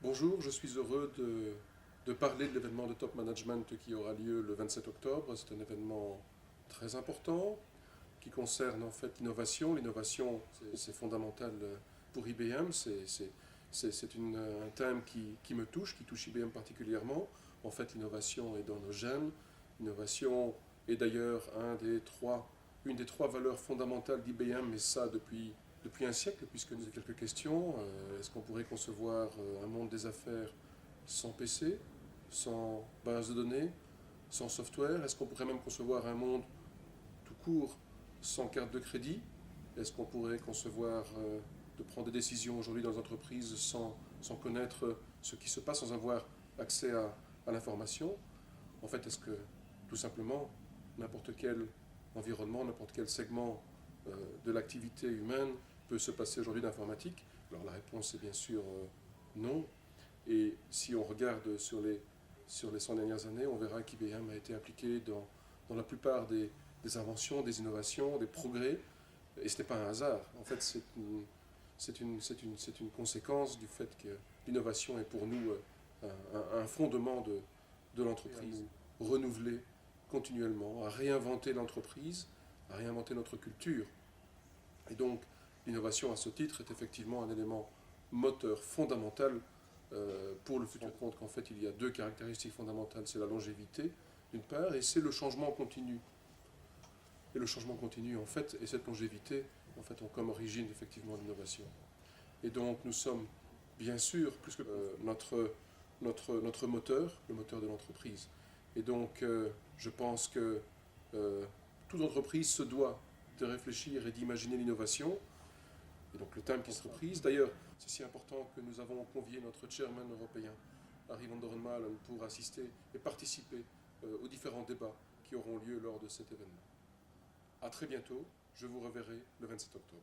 Bonjour, je suis heureux de parler de l'événement de top management qui aura lieu le 27 octobre. C'est un événement très important qui concerne en fait l'innovation. L'innovation, c'est fondamental pour IBM. C'est un thème qui me touche, qui touche IBM particulièrement. En fait, l'innovation est dans nos gènes. L'innovation est d'ailleurs une des trois valeurs fondamentales d'IBM, et ça depuis un siècle, puisque nous avons quelques questions. Est-ce qu'on pourrait concevoir un monde des affaires sans PC, sans base de données, sans software? Est-ce qu'on pourrait même concevoir un monde tout court sans carte de crédit? Est-ce qu'on pourrait concevoir de prendre des décisions aujourd'hui dans les entreprises sans connaître ce qui se passe, sans avoir accès à l'information? En fait, est-ce que tout simplement n'importe quel environnement, n'importe quel segment de l'activité humaine peut se passer aujourd'hui d'informatique? Alors la réponse est bien sûr non. Et si on regarde sur les 100 dernières années, on verra qu'IBM a été impliqué dans la plupart des inventions, des innovations, des progrès. Et ce n'est pas un hasard. En fait, c'est une conséquence du fait que l'innovation est pour nous un fondement de l'entreprise. Renouveler continuellement, à réinventer l'entreprise, à réinventer notre culture. Et donc, l'innovation à ce titre est effectivement un élément moteur fondamental pour le futur. On compte qu'en fait, il y a deux caractéristiques fondamentales. C'est la longévité, d'une part, et c'est le changement continu. Et le changement continu, en fait, et cette longévité, en fait, ont comme origine effectivement l'innovation. Et donc, nous sommes, bien sûr, plus que notre moteur, le moteur de l'entreprise. Et donc, je pense que toute entreprise se doit de réfléchir et d'imaginer l'innovation. Et donc, le thème qui sera prise. D'ailleurs, c'est si important que nous avons convié notre chairman européen, Harry van der Malen, pour assister et participer aux différents débats qui auront lieu lors de cet événement. À très bientôt. Je vous reverrai le 27 octobre.